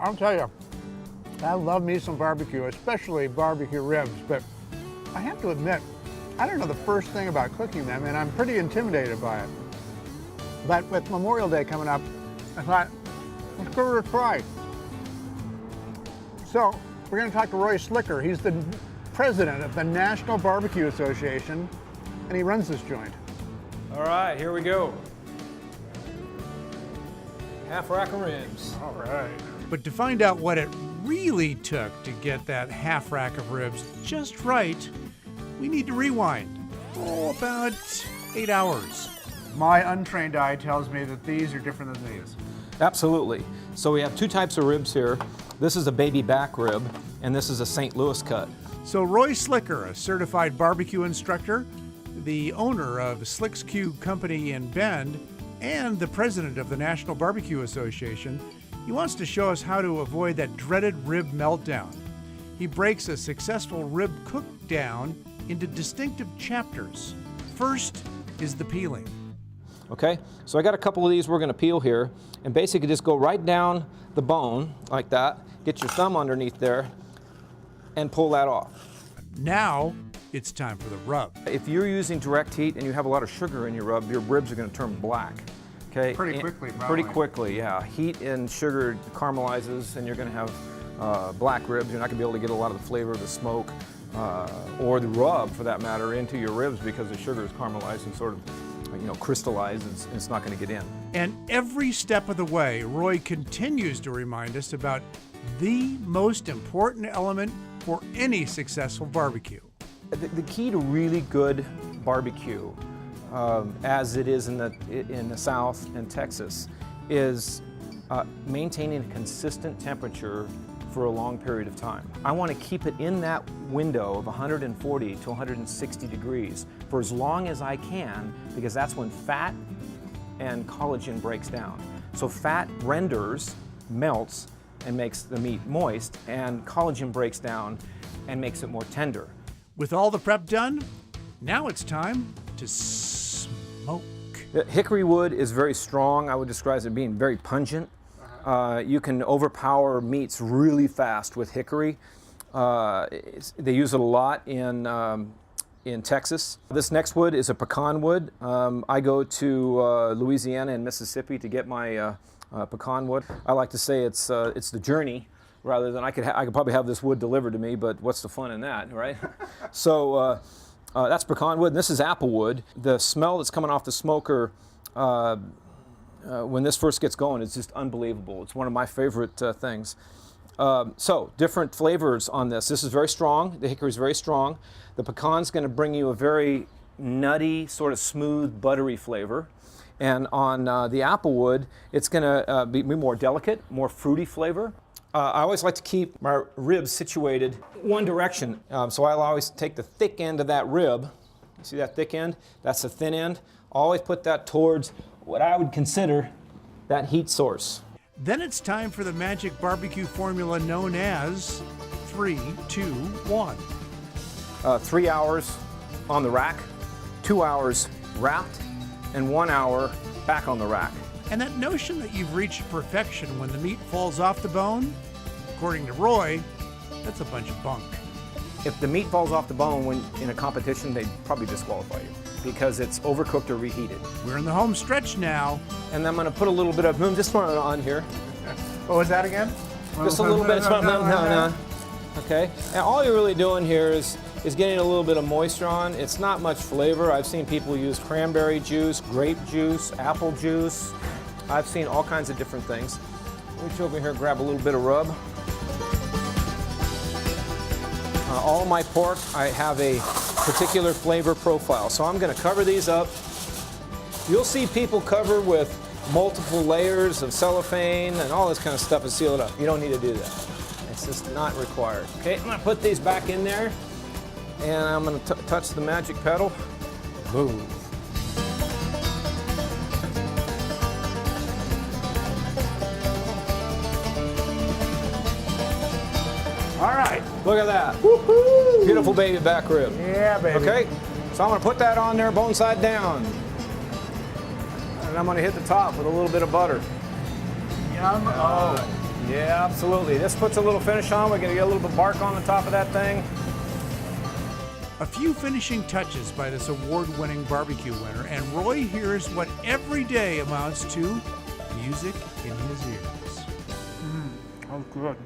I'll tell you, I love me some barbecue, especially barbecue ribs, but I have to admit, I don't know the first thing about cooking them, and I'm pretty intimidated by it. But with Memorial Day coming up, I thought, let's give it a try. So, we're going to talk to Roy Slicker. He's the president of the National BBQ Association, and he runs this joint. All right, here we go. Half rack of ribs. All right. But to find out what it really took to get that half rack of ribs just right, we need to rewind. Oh, about 8 hours. My untrained eye tells me that these are different than these. Absolutely. So we have two types of ribs here. This is a baby back rib, and this is a St. Louis cut. So Roy Slicker, a certified barbecue instructor, the owner of Slick's Q Company in Bend, and the president of the National Barbecue Association, he wants to show us how to avoid that dreaded rib meltdown. He breaks a successful rib cook down into distinctive chapters. First is the peeling. Okay, so I got a couple of these we're going to peel here, and basically just go right down the bone like that, get your thumb underneath there, and pull that off. Now it's time for the rub. If you're using direct heat and you have a lot of sugar in your rub, your ribs are going to turn black. Okay? Pretty quickly, probably. Pretty quickly, yeah. Heat and sugar caramelizes, and you're going to have black ribs. You're not going to be able to get a lot of the flavor of the smoke or the rub, for that matter, into your ribs because the sugar is caramelized and sort of, crystallized. It's not going to get in. And every step of the way, Roy continues to remind us about the most important element for any successful barbecue. The key to really good barbecue, as it is in the South and Texas, is maintaining a consistent temperature for a long period of time. I want to keep it in that window of 140 to 160 degrees for as long as I can, because that's when fat and collagen breaks down. So fat renders, melts, and makes the meat moist, and collagen breaks down and makes it more tender. With all the prep done, now it's time to smoke. Hickory wood is very strong. I would describe it as being very pungent. You can overpower meats really fast with hickory. They use it a lot in Texas. This next wood is a pecan wood. I go to Louisiana and Mississippi to get my pecan wood. I like to say it's the journey, rather than I could probably have this wood delivered to me, but what's the fun in that, right? So that's pecan wood, and this is apple wood. The smell that's coming off the smoker when this first gets going is just unbelievable. It's one of my favorite things. So different flavors on this. This is very strong. The hickory is very strong. The pecan's going to bring you a very nutty, sort of smooth, buttery flavor. And on the apple wood, it's going to be more delicate, more fruity flavor. I always like to keep my ribs situated one direction. So I'll always take the thick end of that rib. See that thick end? That's the thin end. Always put that towards what I would consider that heat source. Then it's time for the magic barbecue formula known as 3, 2, 1. 3 hours on the rack, 2 hours wrapped, and 1 hour back on the rack. And that notion that you've reached perfection when the meat falls off the bone, according to Roy, that's a bunch of bunk. If the meat falls off the bone when in a competition, they'd probably disqualify you because it's overcooked or reheated. We're in the home stretch now. And then I'm going to put a little bit of just on here. What was that again? Just a little bit of no. Okay. And all you're really doing here is getting a little bit of moisture on. It's not much flavor. I've seen people use cranberry juice, grape juice, apple juice. I've seen all kinds of different things. Reach over here and grab a little bit of rub. All my pork, I have a particular flavor profile. So I'm going to cover these up. You'll see people cover with multiple layers of cellophane and all this kind of stuff and seal it up. You don't need to do that. It's just not required. Okay, I'm going to put these back in there, and I'm going to touch the magic pedal. Boom. All right. Look at that. Woohoo! Beautiful baby back rib. Yeah, baby. Okay, so I'm going to put that on there bone side down. And I'm going to hit the top with a little bit of butter. Yum. Oh. Yeah, absolutely. This puts a little finish on. We're going to get a little bit of bark on the top of that thing. A few finishing touches by this award-winning barbecue winner, and Roy hears what every day amounts to music in his ears. That was good.